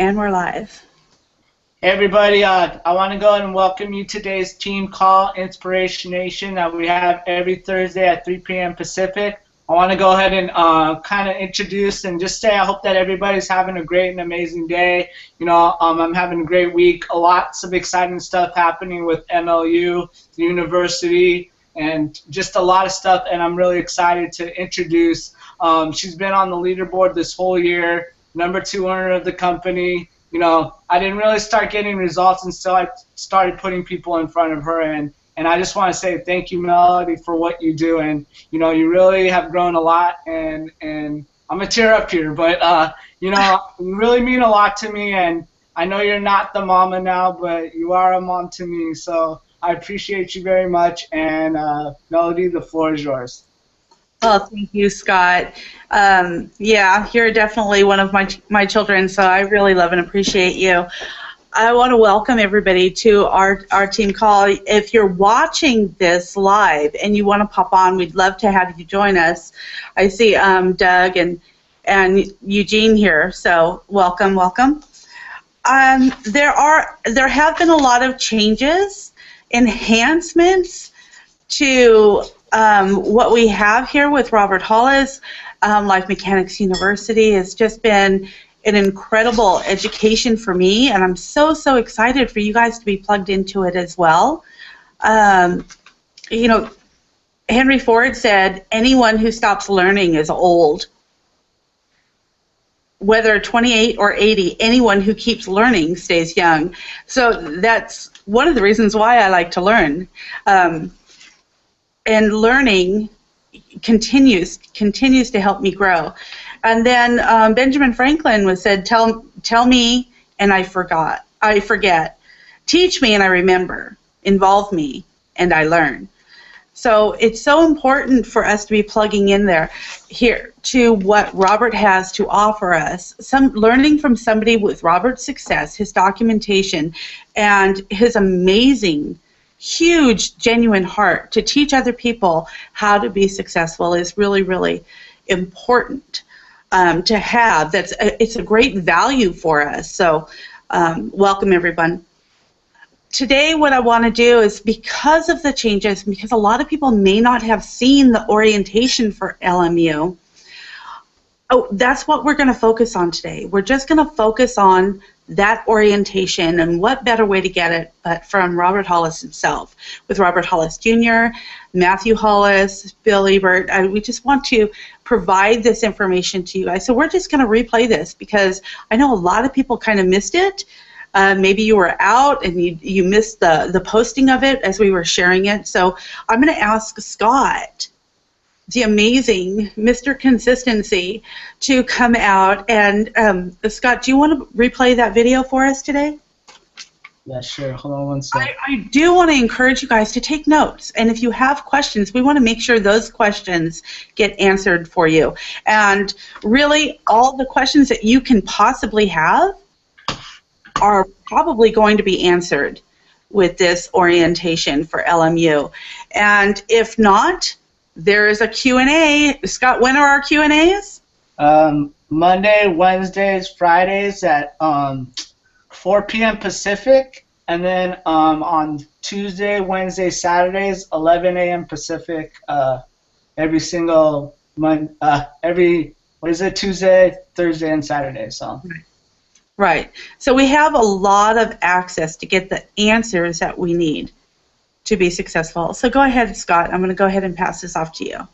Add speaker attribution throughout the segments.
Speaker 1: And we're live.
Speaker 2: Hey everybody, I want to go ahead and welcome you to today's team call, Inspiration Nation, that we have every Thursday at 3 p.m. Pacific. I want to go ahead and kind of introduce and just say I hope that everybody's having a great and amazing day. You know, I'm having a great week. Lots of exciting stuff happening with MLU, the university, and just a lot of stuff. And I'm really excited to introduce. She's been on the leaderboard this whole year, #2 earner of the company. You know, I didn't really start getting results until I started putting people in front of her, and I just want to say thank you, Melody, for what you do, and you know, you really have grown a lot, and I'm gonna tear up here, but you know, you really mean a lot to me, and I know you're not the mama now, but you are a mom to me, so I appreciate you very much, and Melody, the floor is yours.
Speaker 1: Oh, thank you, Scott. Yeah, you're definitely one of my children, so I really love and appreciate you. I want to welcome everybody to our team call. If you're watching this live and you want to pop on, we'd love to have you join us. I see Doug and Eugene here, so welcome. There have been a lot of changes, enhancements to what we have here with Robert Hollis. Life Mechanics University has just been an incredible education for me, and I'm so excited for you guys to be plugged into it as well. You know, Henry Ford said, anyone who stops learning is old. Whether 28 or 80, anyone who keeps learning stays young. So that's one of the reasons why I like to learn. And learning continues to help me grow. And then Benjamin Franklin said, tell me and I forget. Teach me and I remember. Involve me and I learn. So it's so important for us to be plugging in here to what Robert has to offer us. Learning from somebody with Robert's success, his documentation, and his amazing, huge, genuine heart to teach other people how to be successful is really important to have. It's a great value for us. So welcome everyone. Today what I want to do is, because of the changes, because a lot of people may not have seen the orientation for LMU, that's what we're going to focus on today. We're just going to focus on that orientation, and what better way to get it but from Robert Hollis himself, with Robert Hollis Jr., Matthew Hollis, Bill Ebert. We just want to provide this information to you guys. So we're just going to replay this because I know a lot of people kind of missed it. Maybe you were out and you missed the posting of it as we were sharing it. So I'm going to ask Scott, the amazing Mr. Consistency, to come out. And Scott, do you want to replay that video for us today?
Speaker 2: Yeah, sure. Hold on one second.
Speaker 1: I do want to encourage you guys to take notes. And if you have questions, we want to make sure those questions get answered for you. And really, all the questions that you can possibly have are probably going to be answered with this orientation for LMU. And if not, there is a Q&A. Scott, when are our Q&As?
Speaker 2: Monday, Wednesdays, Fridays at 4 p.m. Pacific, and then on Tuesday, Wednesday, Saturdays, 11 a.m. Pacific, every single Tuesday, Thursday, and Saturday. So.
Speaker 1: Right. So we have a lot of access to get the answers that we need to be successful. So go ahead, Scott. I'm going to go ahead and pass this off to you.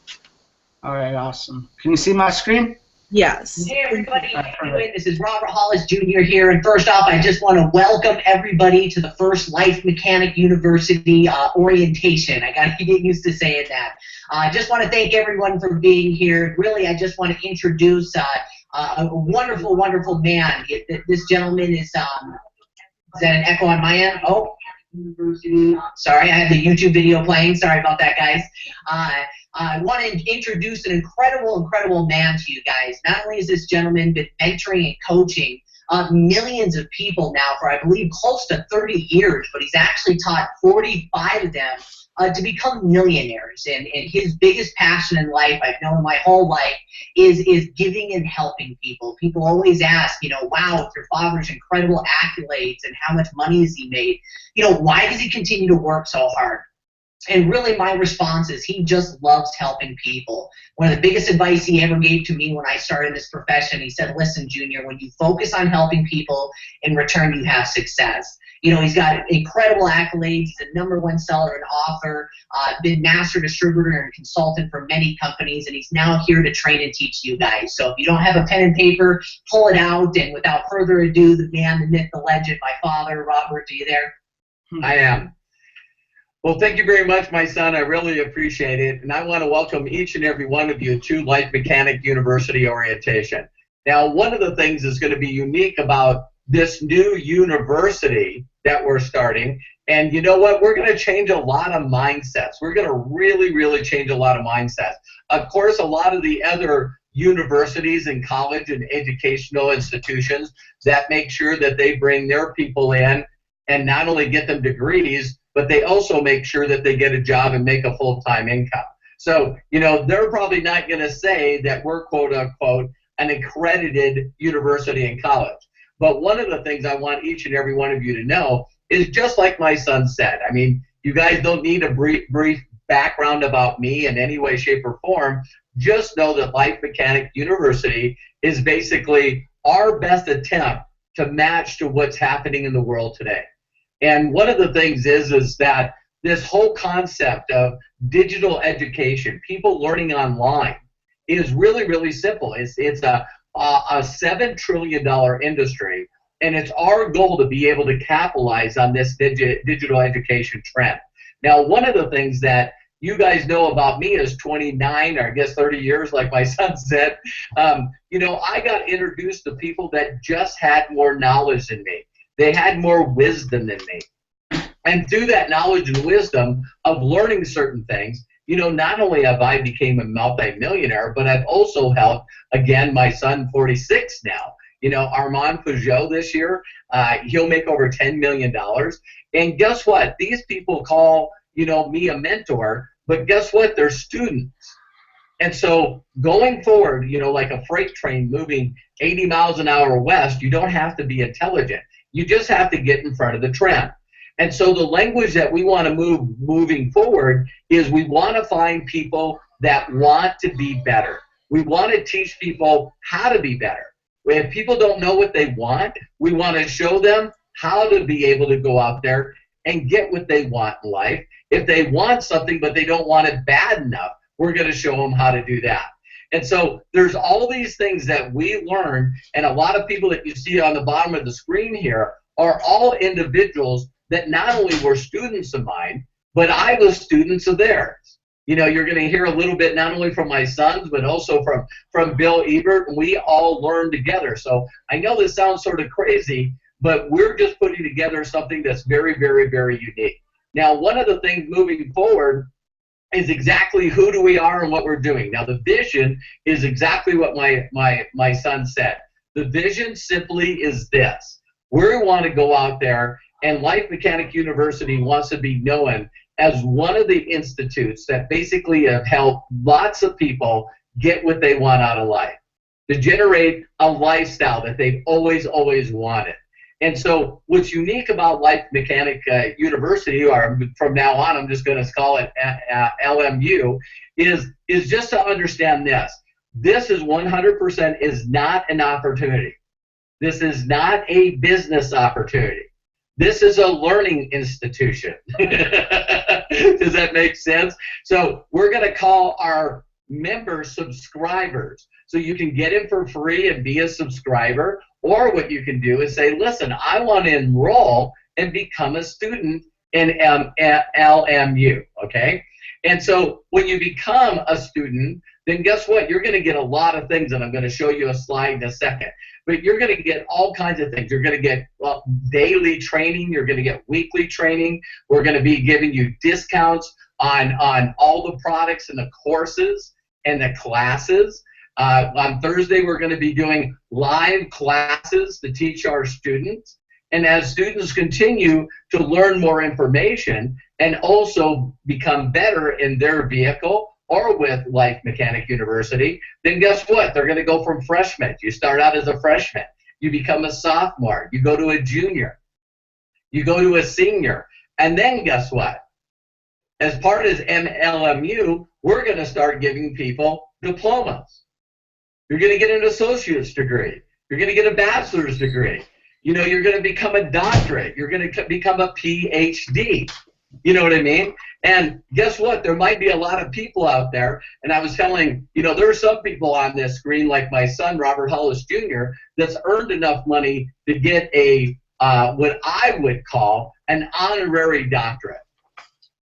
Speaker 2: All right, awesome. Can you see my screen?
Speaker 1: Yes.
Speaker 3: Hey, everybody. Anyway, this is Robert Hollis Jr. here. And first off, I just want to welcome everybody to the first Life Mechanic University orientation. I got to get used to saying that. I just want to thank everyone for being here. Really, I just want to introduce a wonderful man. This gentleman is that an echo on my end? Oh, sorry, I had the YouTube video playing. Sorry about that, guys. I want to introduce an incredible man to you guys. Not only has this gentleman been mentoring and coaching millions of people now for, I believe, close to 30 years, but he's actually taught 45 of them to become millionaires. And his biggest passion in life, I've known my whole life, is giving and helping people. People always ask, you know, wow, with your father's incredible accolades and how much money has he made, you know, why does he continue to work so hard? And really my response is he just loves helping people. One of the biggest advice he ever gave to me when I started this profession, he said, listen, Junior, when you focus on helping people, in return you have success. You know, he's got incredible accolades. He's a #1 seller and author, been master distributor and consultant for many companies, and he's now here to train and teach you guys. So if you don't have a pen and paper, pull it out. And without further ado, the man, the myth, the legend, my father. Robert, are you there?
Speaker 4: I am. Well, thank you very much, my son. I really appreciate it. And I want to welcome each and every one of you to Life Mechanic University Orientation. Now, one of the things that's going to be unique about this new university that we're starting, and you know what? We're going to change a lot of mindsets. We're going to really, really change a lot of mindsets. Of course, a lot of the other universities and college and educational institutions that make sure that they bring their people in and not only get them degrees, but they also make sure that they get a job and make a full-time income. So, you know, they're probably not going to say that we're, quote unquote, an accredited university and college. But one of the things I want each and every one of you to know is just like my son said. I mean, you guys don't need a brief background about me in any way, shape, or form. Just know that Life Mechanic University is basically our best attempt to match to what's happening in the world today. And one of the things is that this whole concept of digital education, people learning online, is really, really simple. It's a $7 trillion industry, and it's our goal to be able to capitalize on this digital education trend. Now, one of the things that you guys know about me is 29, or I guess 30 years, like my son said. You know, I got introduced to people that just had more knowledge than me. They had more wisdom than me. And through that knowledge and wisdom of learning certain things, you know, not only have I became a multi-millionaire, but I've also helped, again, my son, 46 now. You know, Armand Peugeot this year, he'll make over $10 million. And guess what? These people call, you know, me a mentor, but guess what? They're students. And so going forward, you know, like a freight train moving 80 miles an hour west, you don't have to be intelligent. You just have to get in front of the trend. And so the language that we want to moving forward is we want to find people that want to be better. We want to teach people how to be better. If people don't know what they want, we want to show them how to be able to go out there and get what they want in life. If they want something but they don't want it bad enough, we're going to show them how to do that. And so there's all these things that we learn, and a lot of people that you see on the bottom of the screen here are all individuals that not only were students of mine, but I was students of theirs. You know, you're going to hear a little bit not only from my sons, but also from Bill Ebert, and we all learned together. So I know this sounds sort of crazy, but we're just putting together something that's very, very, very unique. Now, one of the things moving forward is exactly who do we are and what we're doing. Now, the vision is exactly what my son said. The vision simply is this. We want to go out there, and Life Mechanic University wants to be known as one of the institutes that basically have helped lots of people get what they want out of life, to generate a lifestyle that they've always, always wanted. And so what's unique about Life Mechanic University, or from now on I'm just going to call it LMU, is just to understand this. This is 100% is not an opportunity. This is not a business opportunity. This is a learning institution. Does that make sense? So we're going to call our members subscribers. So you can get in for free and be a subscriber, or what you can do is say, listen, I want to enroll and become a student in LMU, okay? And so when you become a student, then guess what? You're going to get a lot of things, and I'm going to show you a slide in a second. But you're going to get all kinds of things. You're going to get daily training. You're going to get weekly training. We're going to be giving you discounts on all the products and the courses and the classes. On Thursday, we're going to be doing live classes to teach our students. And as students continue to learn more information and also become better in their vehicle or with Life Mechanic University, then guess what? They're going to go from freshman. You start out as a freshman. You become a sophomore. You go to a junior. You go to a senior. And then guess what? As part of LMU, we're going to start giving people diplomas. You're going to get an associate's degree. You're going to get a bachelor's degree. You know, you're going to become a doctorate. You're going to become a PhD. You know what I mean? And guess what? There might be a lot of people out there, and I was telling, you know, there are some people on this screen, like my son, Robert Hollis Jr., that's earned enough money to get a, what I would call an honorary doctorate.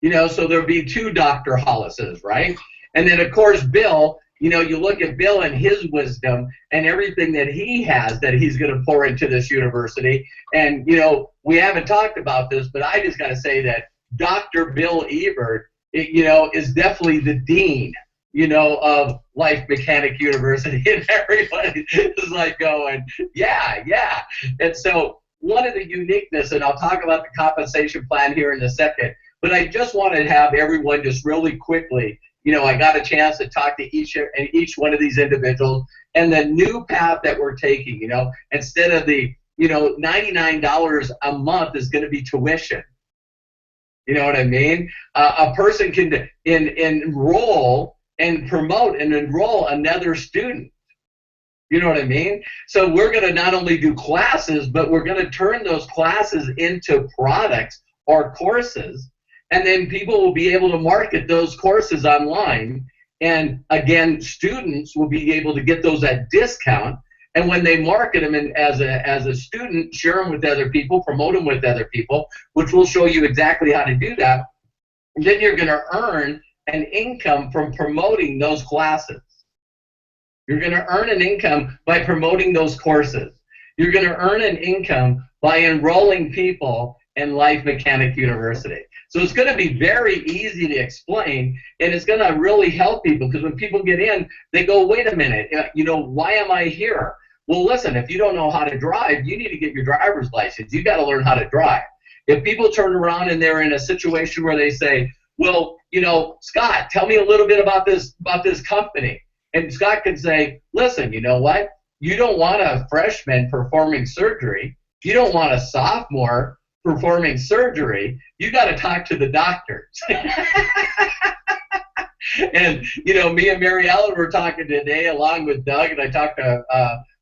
Speaker 4: You know, so there'll be 2 Dr. Hollises, right? And then, of course, Bill, you know, you look at Bill and his wisdom and everything that he has that he's going to pour into this university. And, you know, we haven't talked about this, but I just got to say that Dr. Bill Ebert, you know, is definitely the dean, you know, of Life Mechanic University. And everybody is like going, yeah, yeah. And so one of the uniqueness, and I'll talk about the compensation plan here in a second, but I just want to have everyone just really quickly, you know, I got a chance to talk to each one of these individuals, and the new path that we're taking, you know, instead of the, you know, $99 a month is going to be tuition. You know what I mean? A person can enroll and promote and enroll another student. You know what I mean? So we're going to not only do classes, but we're going to turn those classes into products or courses, and then people will be able to market those courses online. And again, students will be able to get those at discount. And when they market them as a student, share them with other people, promote them with other people, which will show you exactly how to do that. And then you're going to earn an income from promoting those classes. You're going to earn an income by promoting those courses. You're going to earn an income by enrolling people in Life Mechanic University. So it's going to be very easy to explain, and it's going to really help people, because when people get in, they go, wait a minute, you know, why am I here? Well, listen, if you don't know how to drive, you need to get your driver's license. You got to learn how to drive. If people turn around and they're in a situation where they say, well, you know, Scott, tell me a little bit about this company. And Scott can say, listen, you know what? You don't want a freshman performing surgery. You don't want a sophomore performing surgery. You got to talk to the doctors. And, you know, me and Mary Ellen were talking today along with Doug, and I talked to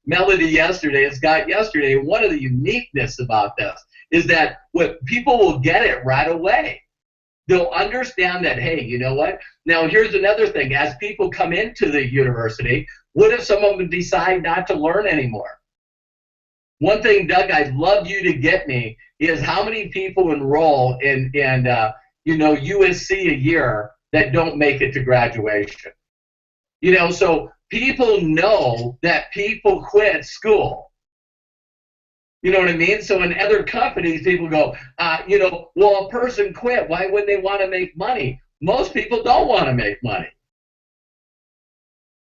Speaker 4: Melody yesterday and Scott yesterday. One of the uniqueness about this is that what people will get it right away. They'll understand that, hey, you know what? Now, here's another thing. As people come into the university, what if some of them decide not to learn anymore? One thing, Doug, I'd love you to get me is how many people enroll in you know, USC a year that don't make it to graduation. You know, so people know that people quit school. You know what I mean? So in other companies, people go, you know, well, a person quit. Why would they want to make money? Most people don't want to make money.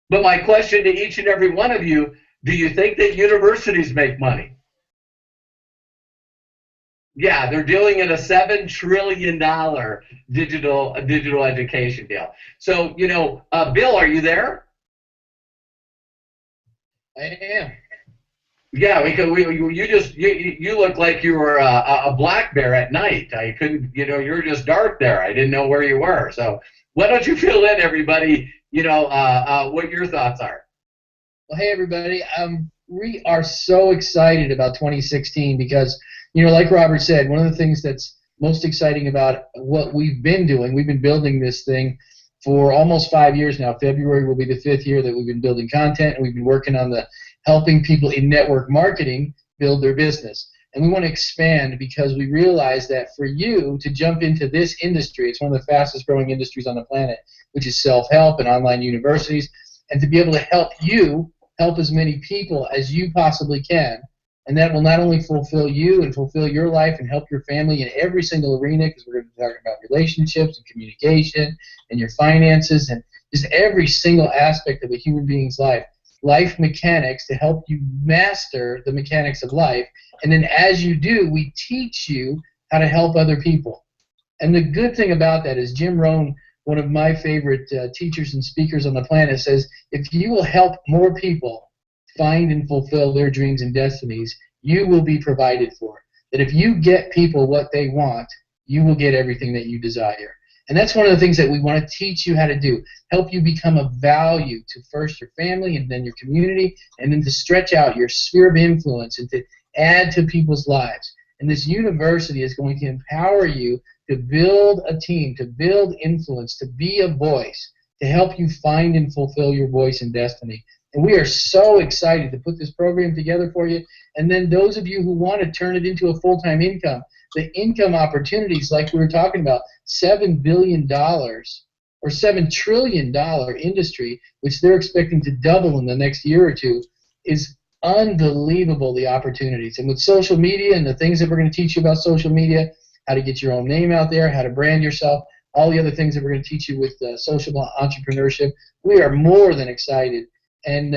Speaker 4: But my question to each and every one of you, do you think that universities make money? Yeah, they're dealing in a $7 trillion digital education deal. So, you know, Bill, are you there?
Speaker 5: I am.
Speaker 4: Yeah, you look like you were a black bear at night. I couldn't, you know, you were just dark there. I didn't know where you were. So why don't you fill in, everybody, you know, what your thoughts are?
Speaker 5: Well, hey, everybody. We are so excited about 2016 because, you know, like Robert said, one of the things that's most exciting about what we've been doing, we've been building this thing for almost 5 years now. February will be the 5th year that we've been building content, and we've been working on the helping people in network marketing build their business. And we want to expand because we realize that for you to jump into this industry, it's one of the fastest growing industries on the planet, which is self-help and online universities, and to be able to help you help as many people as you possibly can. And that will not only fulfill you and fulfill your life and help your family in every single arena, because we're going to be talking about relationships and communication and your finances and just every single aspect of a human being's life. life mechanics to help you master the mechanics of life. And then as you do, we teach you how to help other people. And the good thing about that is Jim Rohn, one of my favorite teachers and speakers on the planet, says if you will help more people find and fulfill their dreams and destinies, you will be provided for. That if you get people what they want, you will get everything that you desire. And that's one of the things that we want to teach you how to do, help you become of value to first your family and then your community, and then to stretch out your sphere of influence and to add to people's lives. And this university is going to empower you to build a team, to build influence, to be a voice, to help you find and fulfill your voice and destiny. And we are so excited to put this program together for you. And then those of you who want to turn it into a full-time income, the income opportunities like we were talking about, $7 billion or $7 trillion industry, which they're expecting to double in the next year or two, is unbelievable, the opportunities. And with social media and the things that we're going to teach you about social media, how to get your own name out there, how to brand yourself, all the other things that we're going to teach you with social entrepreneurship, we are more than excited. And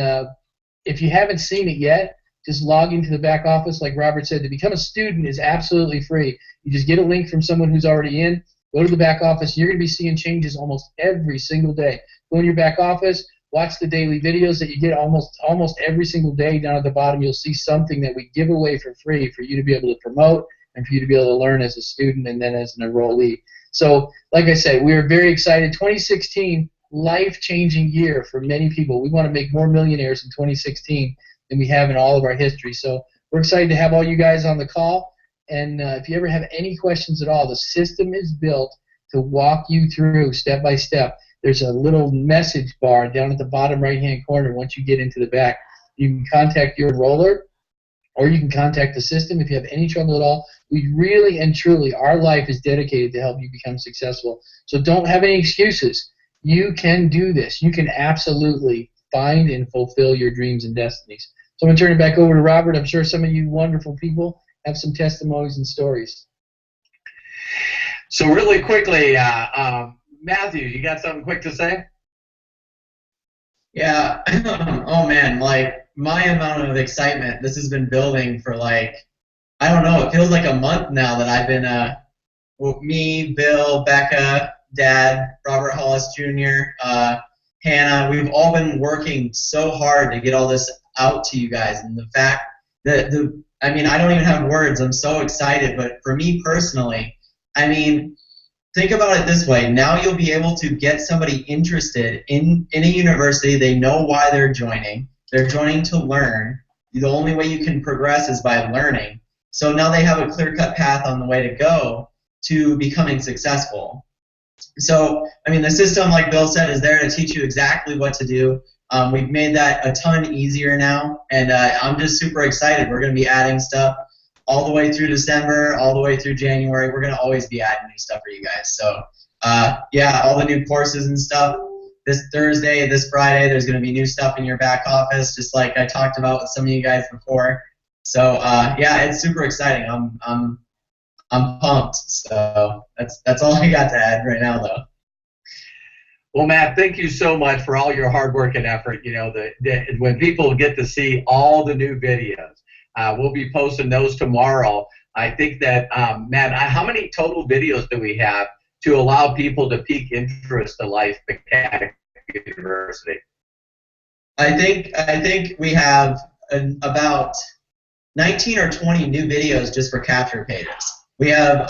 Speaker 5: if you haven't seen it yet, just log into the back office. Like Robert said, to become a student is absolutely free. You just get a link from someone who's already in, go to the back office. You're going to be seeing changes almost every single day. Go in your back office, watch the daily videos that you get almost every single day. Down at the bottom, you'll see something that we give away for free for you to be able to promote and for you to be able to learn as a student and then as an enrollee. So, like I said, we are very excited. 2016, life-changing year for many people. We want to make more millionaires in 2016 than we have in all of our history. So we're excited to have all you guys on the call. And if you ever have any questions at all, the system is built to walk you through step by step. There's a little message bar down at the bottom right-hand corner once you get into the back. You can contact your enroller, or you can contact the system if you have any trouble at all. We really and truly, our life is dedicated to help you become successful. So don't have any excuses. You can do this. You can absolutely find and fulfill your dreams and destinies. So I'm going to turn it back over to Robert. I'm sure some of you wonderful people have some testimonies and stories.
Speaker 4: So really quickly, Matthew, you got something quick to say?
Speaker 6: Yeah. Oh man, like my amount of excitement, this has been building for like, I don't know, it feels like a month now that I've been, me, Bill, Becca, Dad, Robert Hollis Jr., Hannah, we've all been working so hard to get all this out to you guys. And the fact that, I mean, I don't even have words. I'm so excited. But for me personally, I mean, think about it this way. Now you'll be able to get somebody interested in a university. They know why they're joining. They're joining to learn. The only way you can progress is by learning. So now they have a clear-cut path on the way to go to becoming successful. So, I mean, the system, like Bill said, is there to teach you exactly what to do. We've made that a ton easier now, and I'm just super excited. We're going to be adding stuff all the way through December, all the way through January. We're going to always be adding new stuff for you guys. So, yeah, all the new courses and stuff. This Thursday, this Friday, there's going to be new stuff in your back office, just like I talked about with some of you guys before. So, yeah, it's super exciting. I'm pumped. So that's all I got to add right now, though.
Speaker 4: Well, Matt, thank you so much for all your hard work and effort. You know, when people get to see all the new videos, we'll be posting those tomorrow. I think that, Matt, how many total videos do we have to allow people to pique interest in Life Mechanic University?
Speaker 6: I think we have about 19 or 20 new videos just for capture pages. We have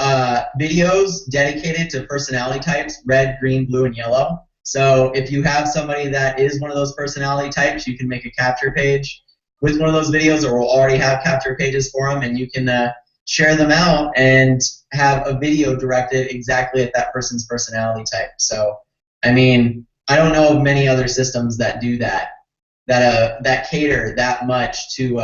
Speaker 6: videos dedicated to personality types, red, green, blue, and yellow. So if you have somebody that is one of those personality types, you can make a capture page with one of those videos, or we'll already have capture pages for them, and you can share them out and have a video directed exactly at that person's personality type. So, I mean, I don't know of many other systems that do that, that cater that much to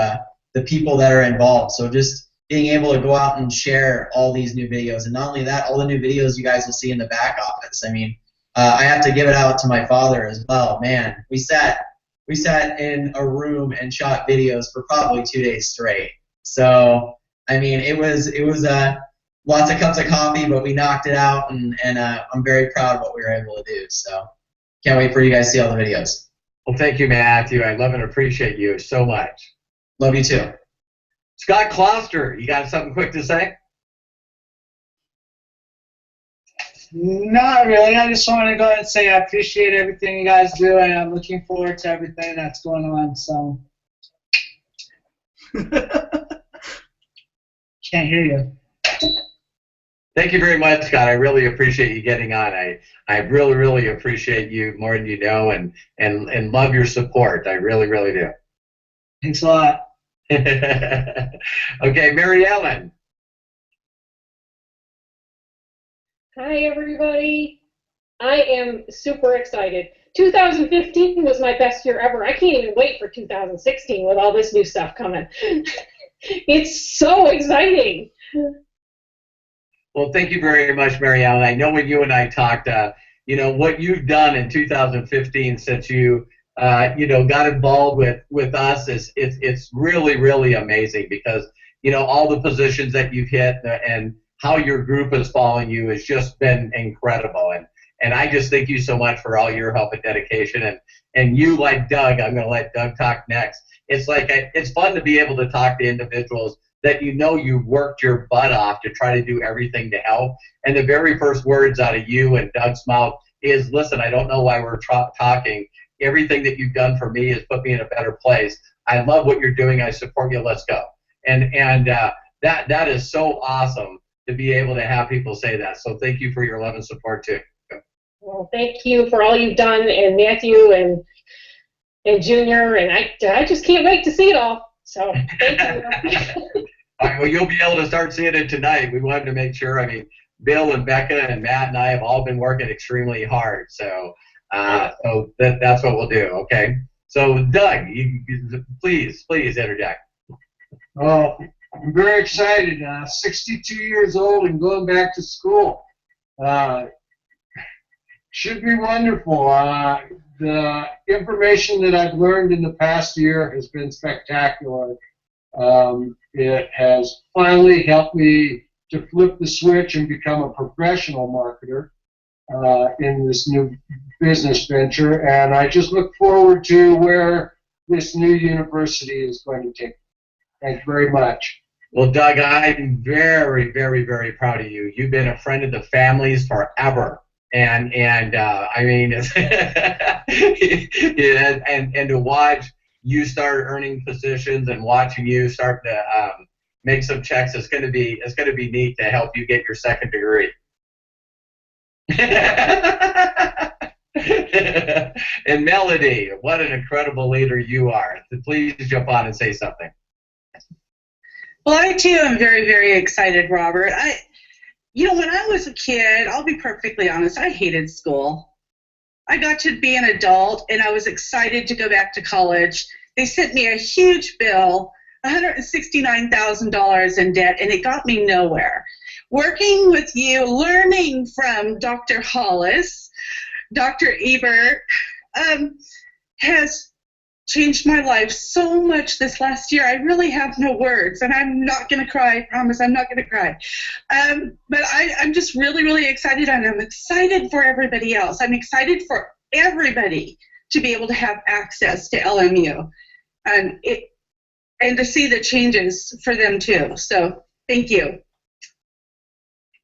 Speaker 6: the people that are involved. So just being able to go out and share all these new videos, and not only that, all the new videos you guys will see in the back office. I mean, I have to give it out to my father as well. Man, we sat in a room and shot videos for probably 2 days straight. So, I mean, it was lots of cups of coffee, but we knocked it out, and I'm very proud of what we were able to do. So, can't wait for you guys to see all the videos.
Speaker 4: Well, thank you, Matthew. I love and appreciate you so much.
Speaker 6: Love you too.
Speaker 4: Scott Kloster, you got something quick to say?
Speaker 2: Not really. I just want to go ahead and say I appreciate everything you guys do, and I'm looking forward to everything that's going on. So, can't hear you.
Speaker 4: Thank you very much, Scott. I really appreciate you getting on. I really, really appreciate you more than you know, and love your support. I really, really do.
Speaker 2: Thanks a lot.
Speaker 4: Okay, Mary Ellen.
Speaker 7: Hi, everybody. I am super excited. 2015 was my best year ever. I can't even wait for 2016 with all this new stuff coming. It's so exciting.
Speaker 4: Well, thank you very much, Mary Ellen. I know when you and I talked, you know, what you've done in 2015 since you, you know, got involved with us it's really, really amazing because, you know, all the positions that you've hit and how your group is following you has just been incredible. And I just thank you so much for all your help and dedication. And you, like Doug, I'm going to let Doug talk next. It's like it's fun to be able to talk to individuals that you know you worked your butt off to try to do everything to help. And the very first words out of you and Doug's mouth is, listen, I don't know why we're talking. Everything that you've done for me has put me in a better place. I love what you're doing. I support you. Let's go. And that is so awesome to be able to have people say that. So thank you for your love and support too.
Speaker 7: Well, thank you for all you've done, and Matthew and Junior, and I just can't wait to see it all. So thank you.
Speaker 4: All right, well, you'll be able to start seeing it tonight. We wanted to make sure. I mean, Bill and Becca and Matt and I have all been working extremely hard. So, that's what we'll do. Okay. So, Doug, please interject.
Speaker 8: Oh, I'm very excited. 62 years old and going back to school. Should be wonderful. The information that I've learned in the past year has been spectacular. It has finally helped me to flip the switch and become a professional marketer in this new business venture, and I just look forward to where this new university is going to take me. Thank you very much.
Speaker 4: Well, Doug, I'm very, very, very proud of you. You've been a friend of the family's forever. And I mean, and to watch you start earning positions and watching you start to make some checks, it's going to be neat to help you get your second degree. And Melody, what an incredible leader you are. Please jump on and say something.
Speaker 1: Well, I too am very, very excited, Robert. You know, when I was a kid, I'll be perfectly honest, I hated school. I got to be an adult, and I was excited to go back to college. They sent me a huge bill, $169,000 in debt, and it got me nowhere. Working with you, learning from Dr. Hollis, Dr. Ebert, has changed my life so much this last year. I really have no words, and I'm not going to cry. I promise I'm not going to cry. But I'm just really, really excited, and I'm excited for everybody else. I'm excited for everybody to be able to have access to LMU and to see the changes for them too. So thank you.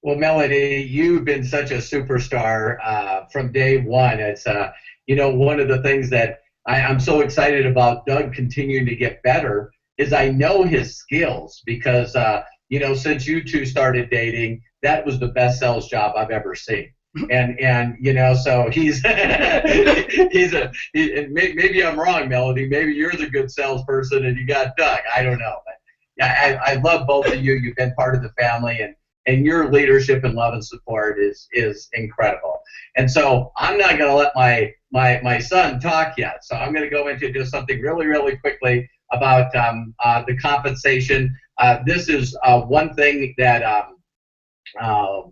Speaker 4: Well, Melody, you've been such a superstar from day one. It's you know, one of the things that I'm so excited about Doug continuing to get better is I know his skills because, you know, since you two started dating, that was the best sales job I've ever seen. And you know, so he's maybe I'm wrong, Melody. Maybe you're the good salesperson and you got Doug. I don't know. But yeah, I love both of you. You've been part of the family, and your leadership and love and support is incredible. And so I'm not going to let my son talk yet. So I'm going to go into just something really, really quickly about the compensation. This is one thing that,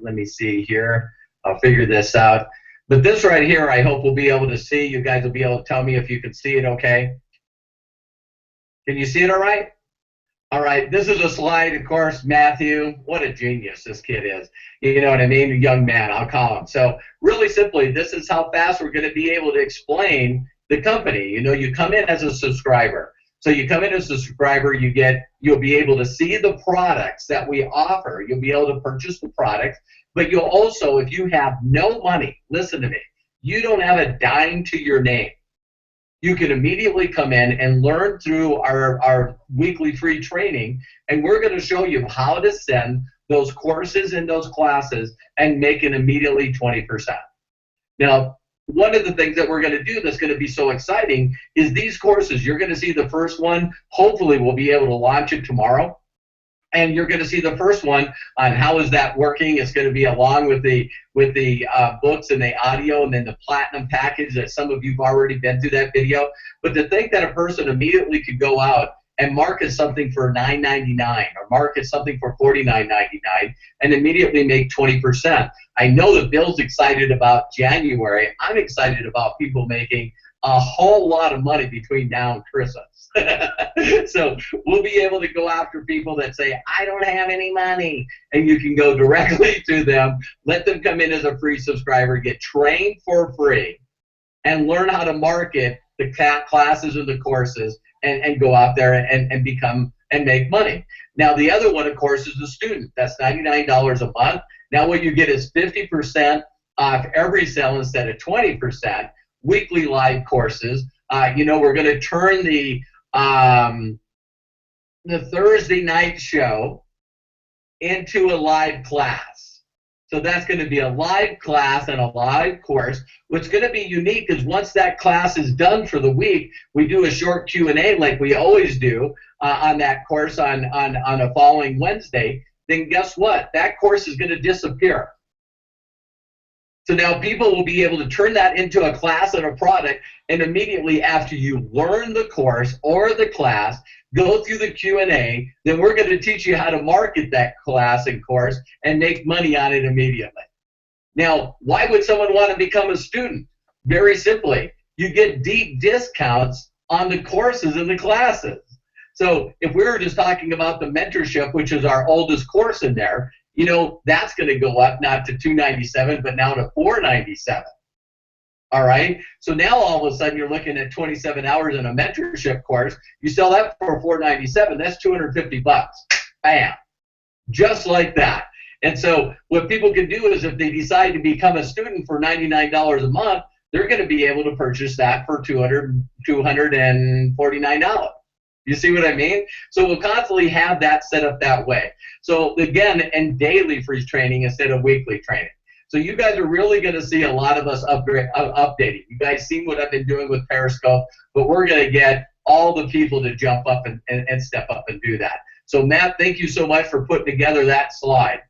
Speaker 4: let me see here. I'll figure this out. But this right here, I hope we'll be able to see. You guys will be able to tell me if you can see it okay. Can you see it all right? All right, this is a slide, of course, Matthew. What a genius this kid is. You know what I mean? A young man, I'll call him. So really simply, this is how fast we're going to be able to explain the company. You know, you come in as a subscriber. So you come in as a subscriber, you'll be able to see the products that we offer. You'll be able to purchase the products, but you'll also, if you have no money, listen to me, you don't have a dime to your name, you can immediately come in and learn through our weekly free training, and we're going to show you how to send those courses and those classes and make it immediately 20%. Now, one of the things that we're going to do that's going to be so exciting is these courses. You're going to see the first one. Hopefully, we'll be able to launch it tomorrow. And you're going to see the first one on how is that working. It's going to be along with the books and the audio and then the platinum package that some of you've already been through that video. But to think that a person immediately could go out and market something for $9.99 or market something for $49.99 and immediately make 20%. I know that Bill's excited about January. I'm excited about people making a whole lot of money between now and Christmas. So we'll be able to go after people that say, I don't have any money. And you can go directly to them, let them come in as a free subscriber, get trained for free, and learn how to market the classes or the courses and go out there and become and make money. Now, the other one, of course, is the student. That's $99 a month. Now, what you get is 50% off every sale instead of 20%. Weekly live courses. You know, we're going to turn the Thursday night show into a live class. So that's going to be a live class and a live course. What's going to be unique is once that class is done for the week, we do a short Q&A like we always do on that course on a following Wednesday. Then guess what? That course is going to disappear. So now people will be able to turn that into a class and a product, and immediately after you learn the course or the class, go through the Q&A, then we're going to teach you how to market that class and course and make money on it immediately. Now, why would someone want to become a student? Very simply, you get deep discounts on the courses and the classes. So if we were just talking about the mentorship, which is our oldest course in there, you know, that's going to go up not to $297, but now to $497. All right? So now all of a sudden you're looking at 27 hours in a mentorship course. You sell that for $497, that's $250. Bam. Just like that. And so what people can do is if they decide to become a student for $99 a month, they're going to be able to purchase that for $249. You see what I mean? So we'll constantly have that set up that way. So again, and daily free training instead of weekly training. So you guys are really going to see a lot of us updating. You guys seen what I've been doing with Periscope, but we're going to get all the people to jump up and step up and do that. So Matt, thank you so much for putting together that slide.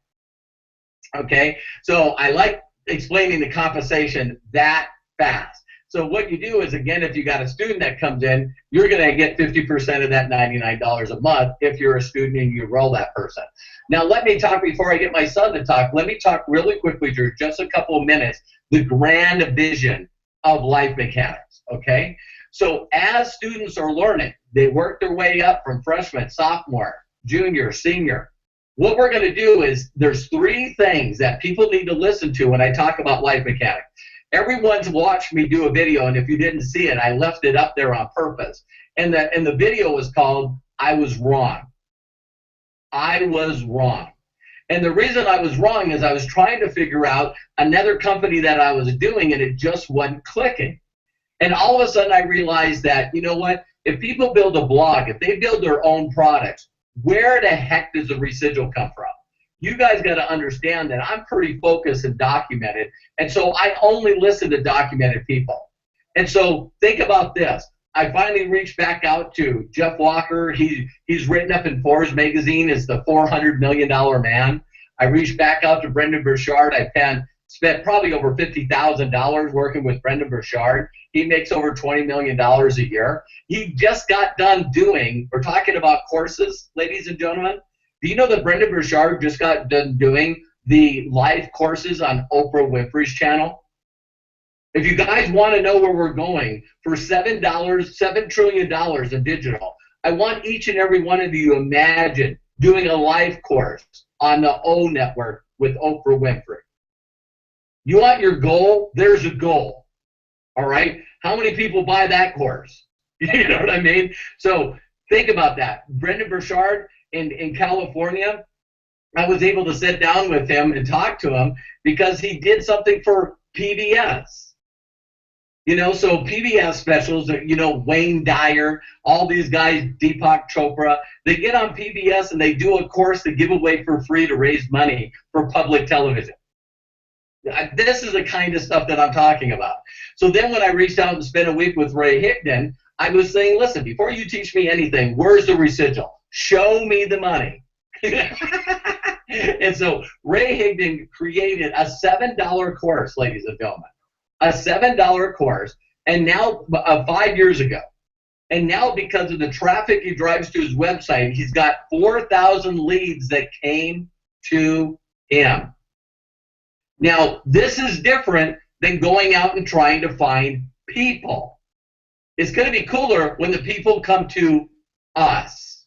Speaker 4: Okay, so I like explaining the compensation that fast. So what you do is, again, if you got a student that comes in, you're going to get 50% of that $99 a month if you're a student and you enroll that person. Now, let me talk, before I get my son to talk, let me talk really quickly for just a couple of minutes, the grand vision of life mechanics, okay? So as students are learning, they work their way up from freshman, sophomore, junior, senior. What we're going to do is there's three things that people need to listen to when I talk about life mechanics. Everyone's watched me do a video, and if you didn't see it, I left it up there on purpose. And the video was called, I Was Wrong. I was wrong. And the reason I was wrong is I was trying to figure out another company that I was doing, and it just wasn't clicking. And all of a sudden I realized that, you know what, if people build a blog, if they build their own products, where the heck does the residual come from? You guys got to understand that I'm pretty focused and documented, and so I only listen to documented people. And so think about this. I finally reached back out to Jeff Walker. He's written up in Forbes magazine as the $400 million man. I reached back out to Brendan Burchard. I spent probably over $50,000 working with Brendan Burchard. He makes over $20 million a year. He just got done doing, we're talking about courses, ladies and gentlemen. Do you know that Brendan Burchard just got done doing the live courses on Oprah Winfrey's channel? If you guys want to know where we're going for $7 trillion in digital, I want each and every one of you to imagine doing a live course on the O Network with Oprah Winfrey. You want your goal? There's a goal. All right? How many people buy that course? You know what I mean? So think about that. Brendan Burchard in California, I was able to sit down with him and talk to him because he did something for PBS. You know, so PBS specials, you know, Wayne Dyer, all these guys, Deepak Chopra, they get on PBS and they do a course to give away for free to raise money for public television. This is the kind of stuff that I'm talking about. So then when I reached out and spent a week with Ray Higdon, I was saying, listen, before you teach me anything, where's the residual? Show me the money. And so Ray Higdon created a $7 course, ladies and gentlemen. A $7 course, and now 5 years ago. And now because of the traffic he drives to his website, he's got 4,000 leads that came to him. Now, this is different than going out and trying to find people. It's going to be cooler when the people come to us.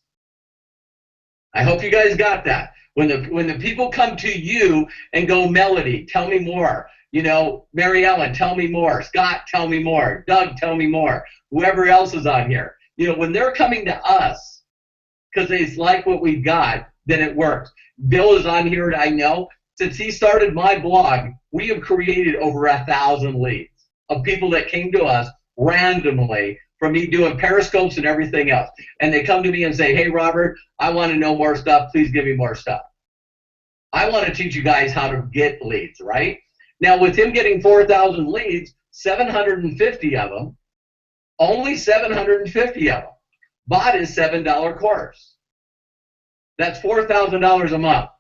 Speaker 4: I hope you guys got that. When the people come to you and go, Melody, tell me more. You know, Mary Ellen, tell me more. Scott, tell me more. Doug, tell me more. Whoever else is on here. You know, when they're coming to us because they like what we've got, then it works. Bill is on here, I know. Since he started my blog, we have created over 1,000 leads of people that came to us randomly from me doing periscopes and everything else. And they come to me and say, hey, Robert, I want to know more stuff. Please give me more stuff. I want to teach you guys how to get leads, right? Now, with him getting 4,000 leads, 750 of them, only 750 of them, bought his $7 course. That's $4,000 a month.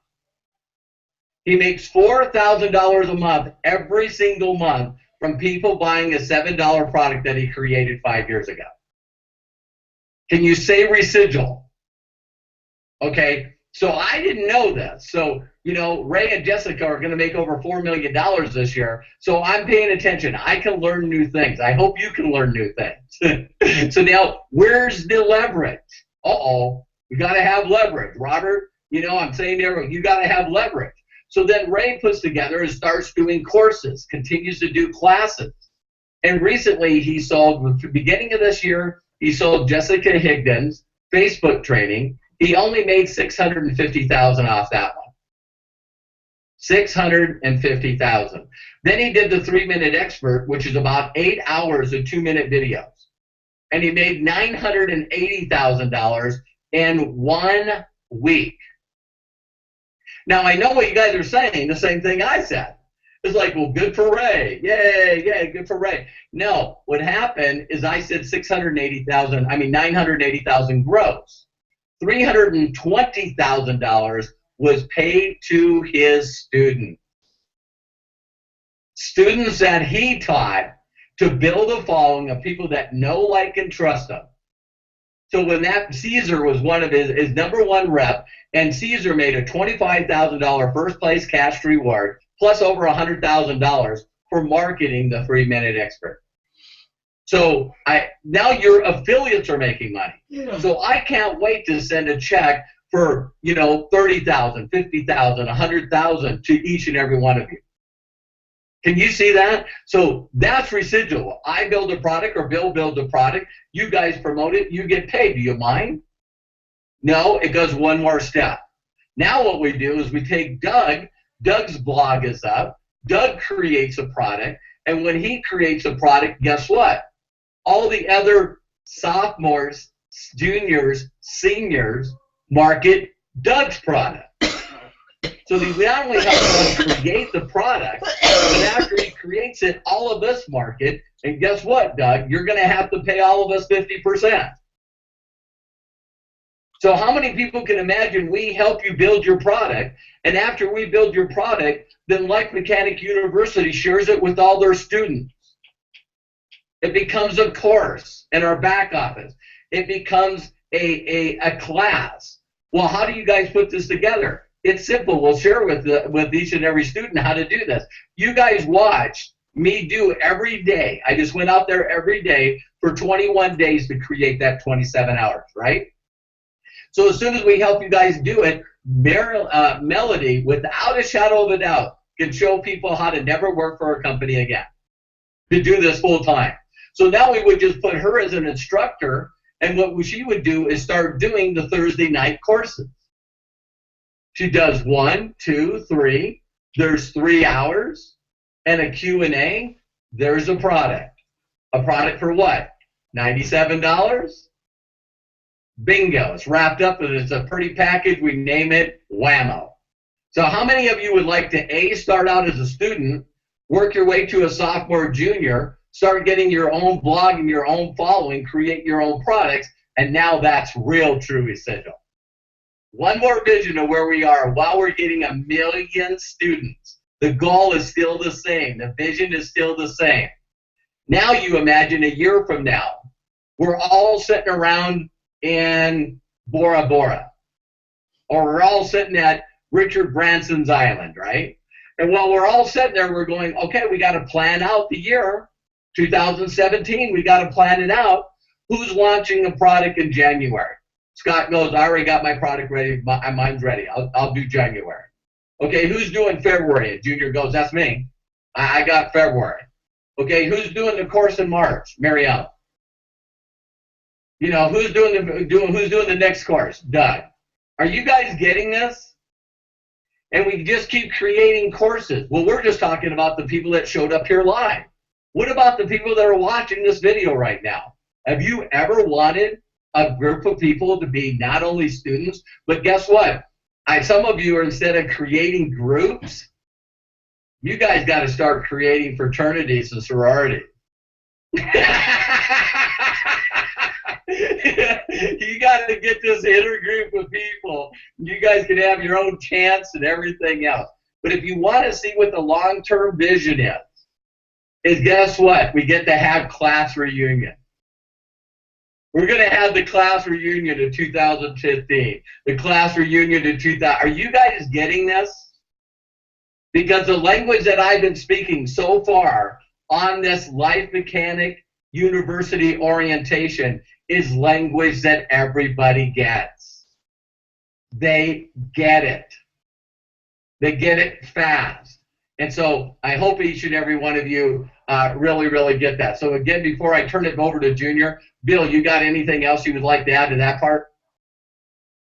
Speaker 4: He makes $4,000 a month every single month from people buying a $7 product that he created 5 years ago. Can you say residual? Okay, so I didn't know this. So, you know, Ray and Jessica are going to make over $4 million this year. So I'm paying attention. I can learn new things. I hope you can learn new things. So now, where's the leverage? Uh-oh, we got to have leverage. Robert, you know, I'm saying there, you got to have leverage. So then Ray puts together and starts doing courses, continues to do classes. And recently he sold, at the beginning of this year, he sold Jessica Higdon's Facebook training. He only made $650,000 off that one. $650,000. Then he did the 3-minute expert, which is about 8 hours of 2-minute videos. And he made $980,000 in 1 week. Now, I know what you guys are saying, the same thing I said. It's like, well, good for Ray. Yay, yay, good for Ray. No, what happened is I said 980,000 gross. $320,000 was paid to his students. Students that he taught to build a following of people that know, like, and trust him. So when that Caesar was one of his #1 rep, and Caesar made a $25,000 first place cash reward, plus over $100,000 for marketing the 3-minute expert. So now your affiliates are making money. Yeah. So I can't wait to send a check for, you know, $30,000, $50,000, $100,000 to each and every one of you. Can you see that? So that's residual. I build a product or Bill builds a product. You guys promote it. You get paid. Do you mind? No, it goes one more step. Now what we do is we take Doug. Doug's blog is up. Doug creates a product. And when he creates a product, guess what? All the other sophomores, juniors, seniors market Doug's product. So we not only help Doug create the product, but after he creates it, all of us market. And guess what, Doug? You're going to have to pay all of us 50%. So how many people can imagine we help you build your product, and after we build your product, then Life Mechanic University shares it with all their students. It becomes a course in our back office. It becomes a class. Well, how do you guys put this together? It's simple. We'll share with each and every student how to do this. You guys watch me do every day. I just went out there every day for 21 days to create that 27 hours, right? So as soon as we help you guys do it, Melody, without a shadow of a doubt, can show people how to never work for a company again, to do this full time. So now we would just put her as an instructor, and what she would do is start doing the Thursday night courses. She does 1, 2, 3. There's 3 hours and a Q&A. There's a product. A product for what? $97? Bingo. It's wrapped up and it's a pretty package. We name it Whammo. So how many of you would like to A, start out as a student, work your way to a sophomore, junior, start getting your own blog and your own following, create your own products, and now that's real, true essential. One more vision of where we are while we're getting 1 million students. The goal is still the same. The vision is still the same. Now you imagine a year from now, we're all sitting around in Bora Bora, or we're all sitting at Richard Branson's island, right? And while we're all sitting there, we're going, okay, we got to plan out the year 2017. We got to plan it out. Who's launching a product in January? Scott goes, I already got my product ready. Mine's ready. I'll do January. Okay, who's doing February? Junior goes, that's me. I got February. Okay, who's doing the course in March? Marielle. You know, who's doing the next course? Doug. Are you guys getting this? And we just keep creating courses. Well, we're just talking about the people that showed up here live. What about the people that are watching this video right now? Have you ever wanted a group of people to be not only students, but guess what? Some of you are, instead of creating groups, you guys got to start creating fraternities and sororities. You got to get this inner group of people. You guys can have your own chants and everything else. But if you want to see what the long-term vision is guess what? We get to have class reunion. We're going to have the class reunion in 2015. The class reunion in 2000. Are you guys getting this? Because the language that I've been speaking so far on this Life Mechanic University orientation is language that everybody gets. They get it. They get it fast. And so I hope each and every one of you really, really get that. So again, before I turn it over to Junior, Bill, you got anything else you would like to add to that part?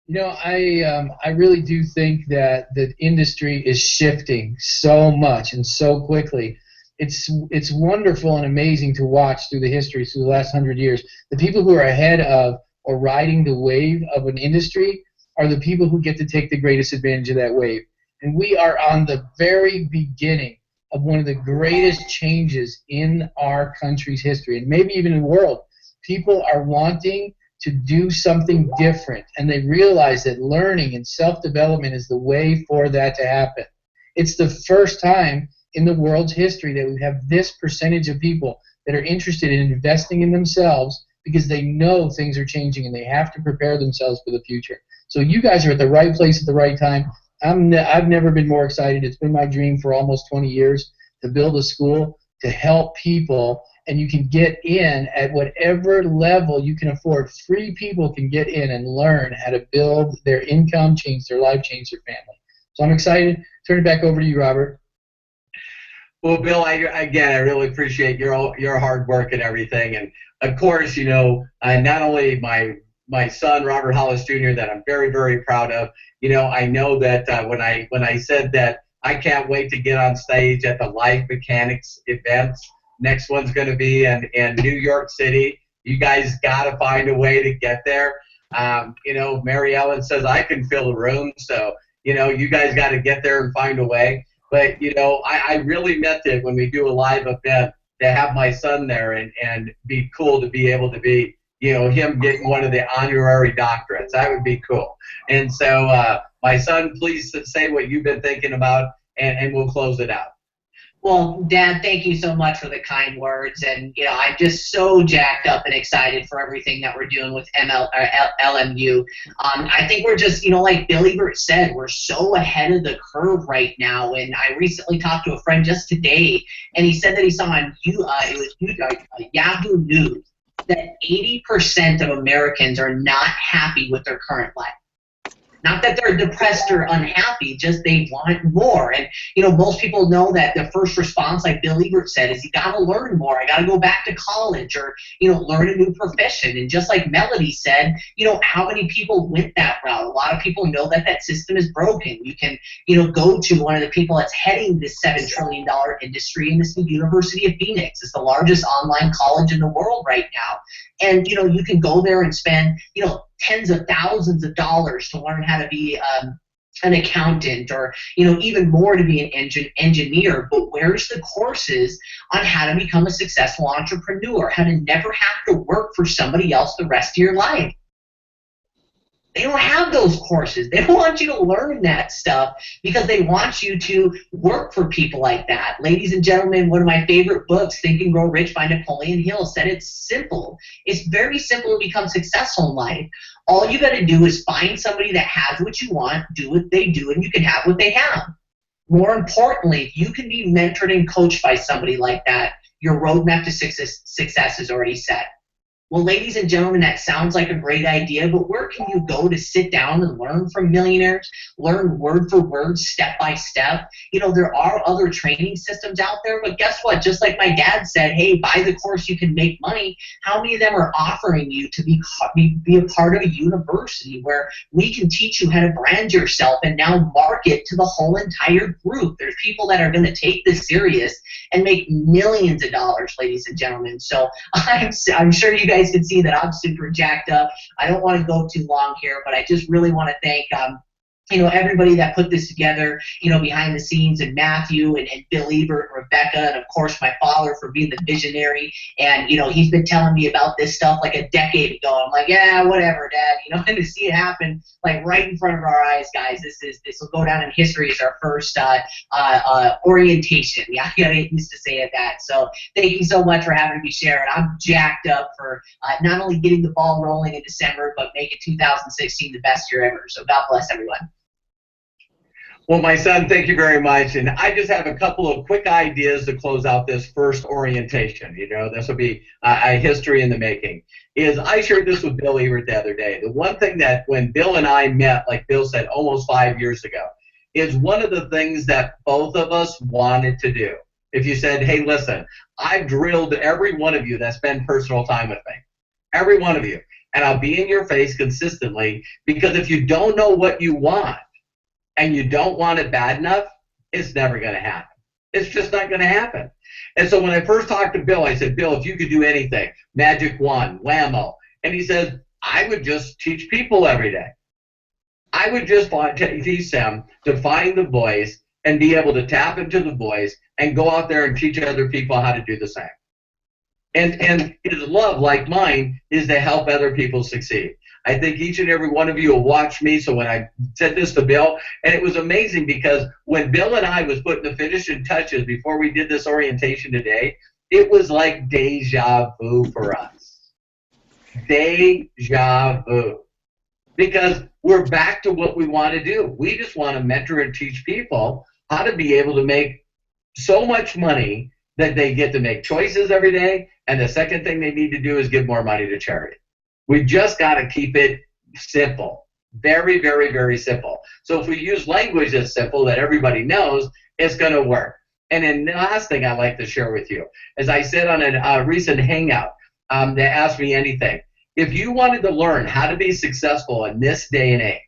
Speaker 5: You know, I really do think that the industry is shifting so much and so quickly. It's wonderful and amazing to watch through the history, through the last 100 years. The people who are ahead of or riding the wave of an industry are the people who get to take the greatest advantage of that wave. And we are on the very beginning of one of the greatest changes in our country's history, and maybe even in the world. People are wanting to do something different, and they realize that learning and self-development is the way for that to happen. It's the first time in the world's history that we have this percentage of people that are interested in investing in themselves because they know things are changing and they have to prepare themselves for the future. So you guys are at the right place at the right time. I've never been more excited. It's been my dream for almost 20 years to build a school to help people, and you can get in at whatever level you can afford. Free people can get in and learn how to build their income, change their life, change their family. So I'm excited. Turn it back over to you, Robert.
Speaker 4: Well, Bill, I really appreciate your hard work and everything. And of course, you know, not only my son Robert Hollis Jr. that I'm very, very proud of. You know, I know that when I said that I can't wait to get on stage at the Life Mechanics events. Next one's going to be in New York City. You guys got to find a way to get there. You know, Mary Ellen says I can fill a room, so you know, you guys got to get there and find a way. But you know, I really meant it when we do a live event to have my son there and be cool to be able to be, you know, him getting one of the honorary doctorates. That would be cool. And so, my son, please say what you've been thinking about, and we'll close it out.
Speaker 3: Well, Dad, thank you so much for the kind words, and you know, I'm just so jacked up and excited for everything that we're doing with LMU. I think we're just, you know, like Billy Burt said, we're so ahead of the curve right now. And I recently talked to a friend just today, and he said that he saw on Yahoo News that 80% of Americans are not happy with their current life. Not that they're depressed or unhappy, just they want more. And, most people know that the first response, like Bill Ebert said, is you got to learn more. I got to go back to college or, learn a new profession. And just like Melody said, how many people went that route? A lot of people know that that system is broken. You can, go to one of the people that's heading this $7 trillion industry, and it's the University of Phoenix. It's the largest online college in the world right now. And, you can go there and spend, tens of thousands of dollars to learn how to be an accountant or, even more to be an engineer. But where's the courses on how to become a successful entrepreneur, how to never have to work for somebody else the rest of your life? They don't have those courses. They don't want you to learn that stuff because they want you to work for people like that. Ladies and gentlemen, one of my favorite books, Think and Grow Rich by Napoleon Hill, said it's simple. It's very simple to become successful in life. All you got to do is find somebody that has what you want, do what they do, and you can have what they have. More importantly, if you can be mentored and coached by somebody like that, your roadmap to success is already set. Well, ladies and gentlemen, that sounds like a great idea, but where can you go to sit down and learn from millionaires, learn word for word, step by step? There are other training systems out there, but guess what? Just like my dad said, hey, buy the course, you can make money. How many of them are offering you to be a part of a university where we can teach you how to brand yourself and now market to the whole entire group? There's people that are going to take this serious and make millions of dollars, ladies and gentlemen. So I'm sure you guys can see that I'm super jacked up. I don't want to go too long here, but I just really want to thank everybody that put this together, behind the scenes, and Matthew and Bill Ebert, Rebecca, and of course my father for being the visionary. And, he's been telling me about this stuff like a decade ago. I'm like, yeah, whatever, Dad. And to see it happen like right in front of our eyes, guys, this will go down in history as our first orientation. Yeah, I used to say it that. So thank you so much for having me share it. I'm jacked up for not only getting the ball rolling in December, but making 2016 the best year ever. So God bless everyone.
Speaker 4: Well, my son, thank you very much. And I just have a couple of quick ideas to close out this first orientation. This will be a history in the making. I shared this with Bill Ebert the other day. The one thing that when Bill and I met, like Bill said, almost 5 years ago, is one of the things that both of us wanted to do. If you said, hey, listen, I've drilled every one of you that spend personal time with me, every one of you, and I'll be in your face consistently, because if you don't know what you want, and you don't want it bad enough, it's never going to happen. It's just not going to happen. And so when I first talked to Bill, I said, Bill, if you could do anything, magic wand, whammo. And he says, I would just teach people every day. I would just teach them to find the voice and be able to tap into the voice and go out there and teach other people how to do the same. And his love, like mine, is to help other people succeed. I think each and every one of you will watch me. So when I said this to Bill, and it was amazing because when Bill and I was putting the finishing touches before we did this orientation today, it was like deja vu for us. Deja vu. Because we're back to what we want to do. We just want to mentor and teach people how to be able to make so much money that they get to make choices every day. And the second thing they need to do is give more money to charity. We just got to keep it simple. Very, very, very simple. So if we use language that's simple that everybody knows, it's going to work. And then the last thing I'd like to share with you, as I said on a recent hangout, they asked me anything. If you wanted to learn how to be successful in this day and age,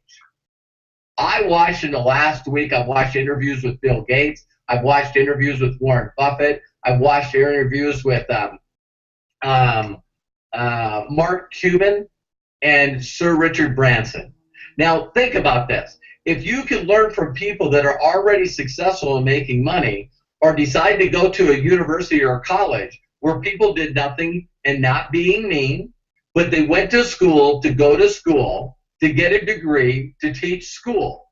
Speaker 4: I watched in the last week, I've watched interviews with Bill Gates. I've watched interviews with Warren Buffett. I've watched interviews with Mark Cuban and Sir Richard Branson. Now think about this. If you can learn from people that are already successful in making money, or decide to go to a university or a college where people did nothing and not being mean, but they went to school to go to school to get a degree to teach school.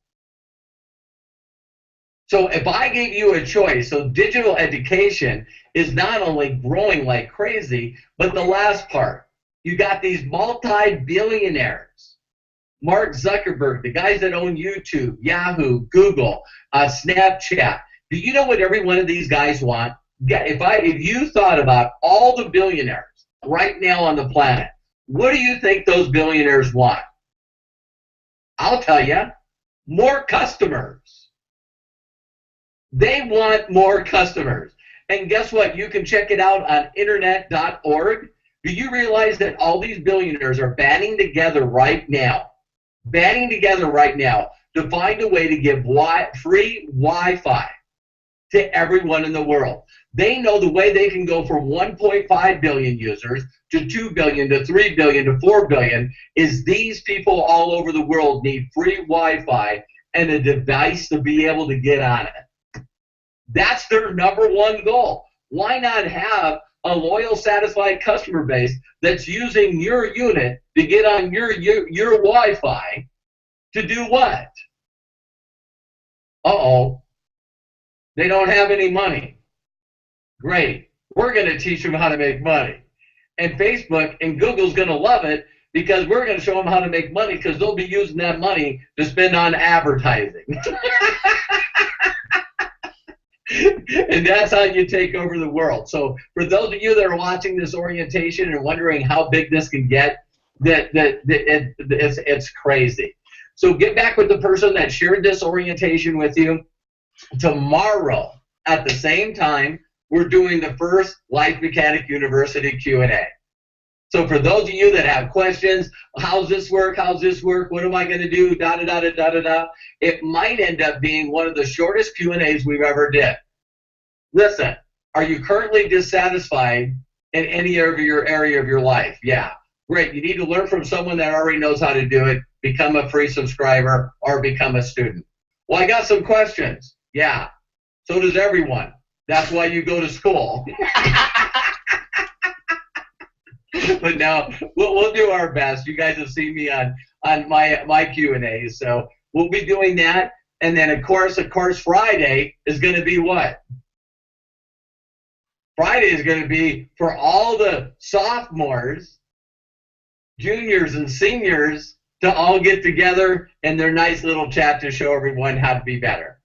Speaker 4: So if I gave you a choice, so digital education is not only growing like crazy, but the last part, you got these multi-billionaires. Mark Zuckerberg, the guys that own YouTube, Yahoo, Google, Snapchat. Do you know what every one of these guys want? If you thought about all the billionaires right now on the planet, what do you think those billionaires want? I'll tell you, more customers. They want more customers. And guess what? You can check it out on internet.org. Do you realize that all these billionaires are banding together right now to find a way to give free Wi-Fi to everyone in the world? They know the way they can go from 1.5 billion users to 2 billion to 3 billion to 4 billion is these people all over the world need free Wi-Fi and a device to be able to get on it. That's their number one goal. Why not have a loyal, satisfied customer base that's using your unit to get on your Wi-Fi to do what? Uh-oh. They don't have any money. Great. We're going to teach them how to make money. And Facebook and Google's going to love it because we're going to show them how to make money because they'll be using that money to spend on advertising. And that's how you take over the world. So for those of you that are watching this orientation and wondering how big this can get, it's crazy. So get back with the person that shared this orientation with you. Tomorrow at the same time, we're doing the first Life Mechanic University Q&A. So for those of you that have questions, how's this work? How's this work? What am I going to do? Da-da-da-da-da-da-da. It might end up being one of the shortest Q&As we've ever did. Listen, are you currently dissatisfied in any of your area of your life? Yeah. Great. You need to learn from someone that already knows how to do it, become a free subscriber, or become a student. Well, I got some questions. Yeah. So does everyone. That's why you go to school. But now we'll do our best. You guys have seen me on my Q&As, so we'll be doing that. And then of course Friday is going to be what? Friday is going to be for all the sophomores, juniors, and seniors to all get together in their nice little chat to show everyone how to be better.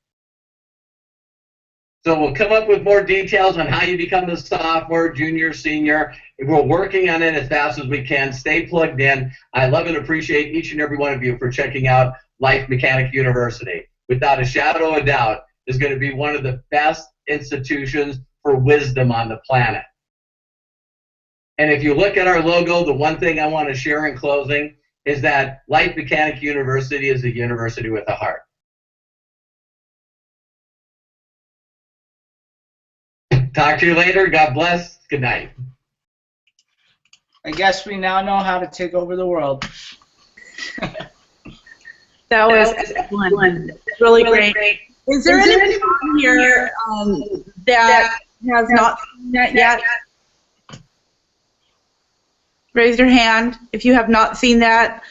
Speaker 4: So we'll come up with more details on how you become a sophomore, junior, senior. We're working on it as fast as we can. Stay plugged in. I love and appreciate each and every one of you for checking out Life Mechanic University. Without a shadow of a doubt, is going to be one of the best institutions for wisdom on the planet. And if you look at our logo, the one thing I want to share in closing is that Life Mechanic University is a university with a heart. Talk to you later. God bless. Good night.
Speaker 2: I guess we now know how to take over the world.
Speaker 1: That was excellent. Really great. Is there anyone on here that has not seen that yet? Raise your hand if you have not seen that.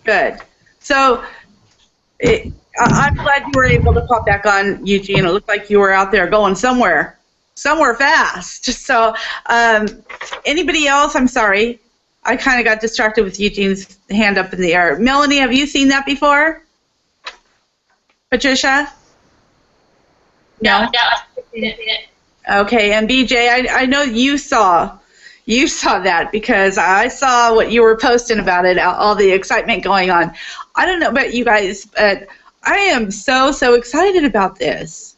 Speaker 1: Good. So I'm glad you were able to pop back on, Eugene. It looked like you were out there going somewhere fast. So anybody else? I'm sorry. I kind of got distracted with Eugene's hand up in the air. Melanie, have you seen that before? Patricia? No. Okay, and BJ, I know you saw that because I saw what you were posting about it, all the excitement going on. I don't know about you guys, but I am so excited about this.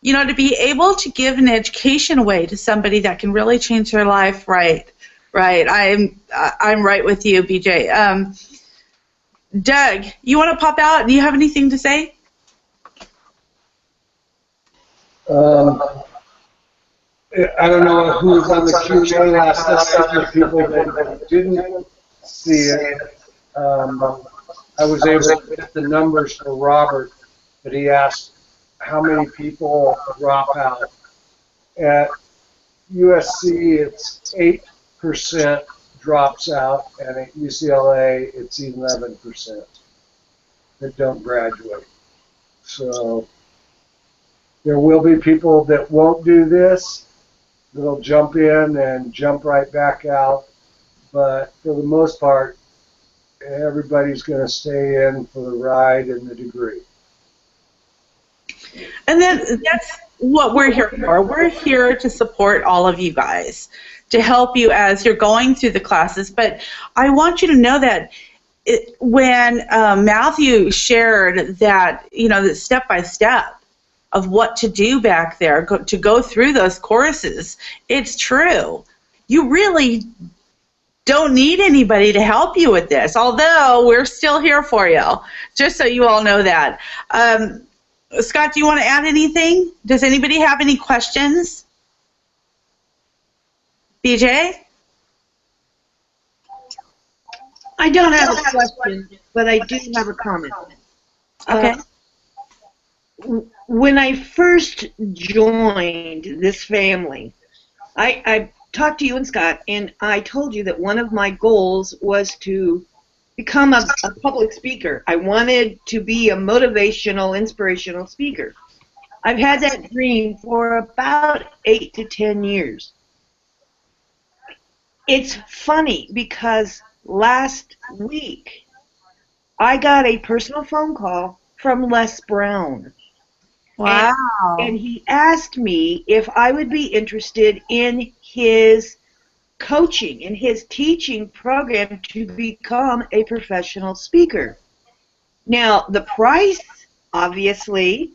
Speaker 1: You know, to be able to give an education away to somebody that can really change their life, right. I'm right with you, BJ. Doug, you want to pop out? Do you have anything to say?
Speaker 8: I don't know who was on the Q&A last night for people that didn't see it. I was able to get the numbers for Robert, but he asked how many people drop out. At USC, it's 8% drops out, and at UCLA, it's 11% that don't graduate. So there will be people that won't do this, that'll jump in and jump right back out, but for the most part, everybody's going to stay in for the ride and the degree.
Speaker 1: And then what we're here for. We're here to support all of you guys, to help you as you're going through the classes. But I want you to know that when Matthew shared that, the step by step of what to do back there, to go through those courses, it's true. You really don't need anybody to help you with this, although we're still here for you, just so you all know that. Scott, do you want to add anything? Does anybody have any questions? BJ?
Speaker 9: I don't have a question, but I do have a comment.
Speaker 1: Okay.
Speaker 9: When I first joined this family, I talked to you and Scott, and I told you that one of my goals was to become a public speaker. I wanted to be a motivational, inspirational speaker. I've had that dream for about 8 to 10 years. It's funny because last week I got a personal phone call from Les Brown.
Speaker 1: Wow.
Speaker 9: And he asked me if I would be interested in his coaching, in his teaching program to become a professional speaker. Now, the price, obviously,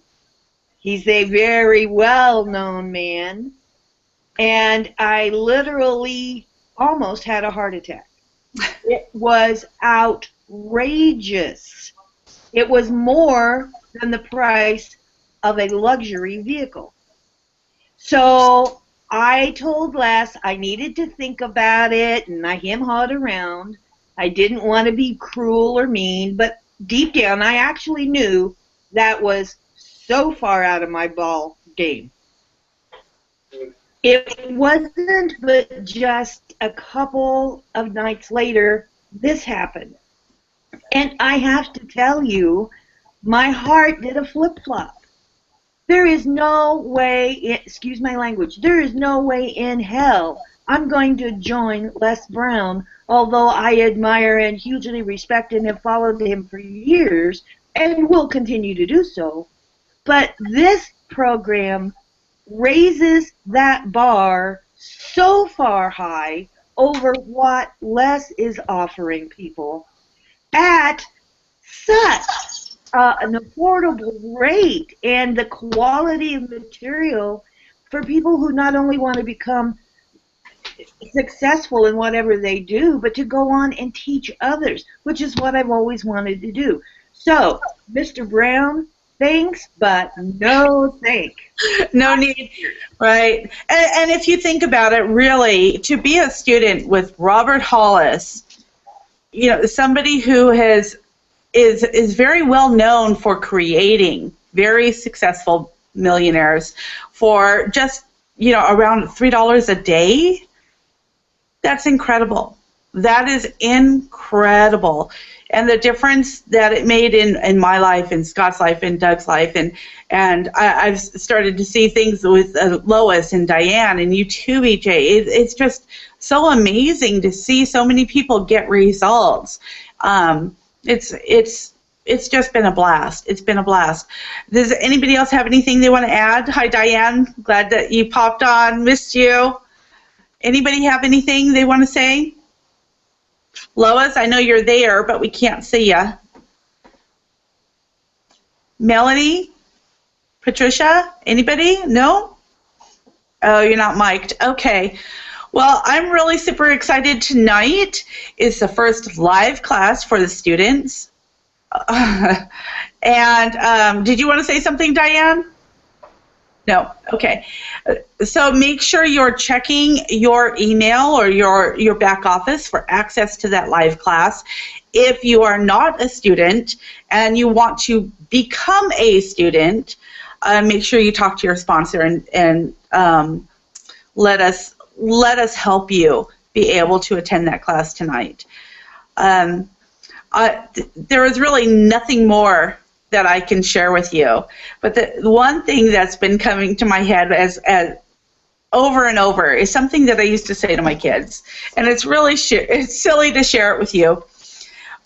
Speaker 9: he's a very well-known man, and I literally almost had a heart attack. It was outrageous. It was more than the price of a luxury vehicle. So I told Les I needed to think about it, and I hem-hawed around. I didn't want to be cruel or mean, but deep down I actually knew that was so far out of my ball game. It wasn't but just a couple of nights later this happened. And I have to tell you, my heart did a flip-flop. There is no way, excuse my language, there is no way in hell I'm going to join Les Brown, although I admire and hugely respect and have followed him for years and will continue to do so. But this program raises that bar so far high over what Les is offering people at such an affordable rate, and the quality of material for people who not only want to become successful in whatever they do, but to go on and teach others, which is what I've always wanted to do. So, Mr. Brown, thanks, but no thanks.
Speaker 1: No need, right? And if you think about it, really, to be a student with Robert Hollis, somebody who is very well known for creating very successful millionaires for just, around $3 a day, that's incredible. That is incredible. And the difference that it made in my life, in Scott's life, in Doug's life, and I've started to see things with Lois and Diane and you too, BJ. It's just so amazing to see so many people get results. It's just been a blast. It's been a blast. Does anybody else have anything they want to add? Hi, Diane. Glad that you popped on. Missed you. Anybody have anything they want to say? Lois, I know you're there, but we can't see you. Melanie? Patricia? Anybody? No? Oh, you're not mic'd. Okay. Well, I'm really super excited. Tonight is the first live class for the students. And did you want to say something, Diane? No. Okay. So make sure you're checking your email or your back office for access to that live class. If you are not a student and you want to become a student, make sure you talk to your sponsor and let us help you be able to attend that class tonight. There is really nothing more that I can share with you, but the one thing that's been coming to my head as over and over is something that I used to say to my kids, and it's really it's silly to share it with you,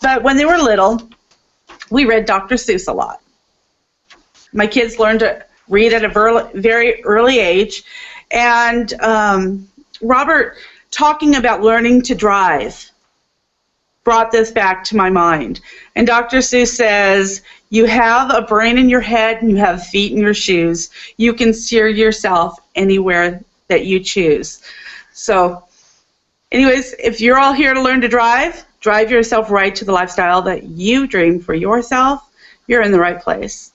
Speaker 1: but when they were little, we read Dr. Seuss a lot. My kids learned to read at a very early age. And Robert, talking about learning to drive, brought this back to my mind. And Dr. Seuss says, you have a brain in your head and you have feet in your shoes. You can steer yourself anywhere that you choose. So anyways, if you're all here to learn to drive yourself right to the lifestyle that you dream for yourself, you're in the right place.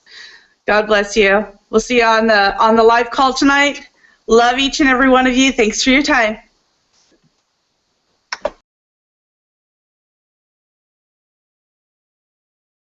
Speaker 1: God bless you. We'll see you on the live call tonight. Love each and every one of you. Thanks for your time.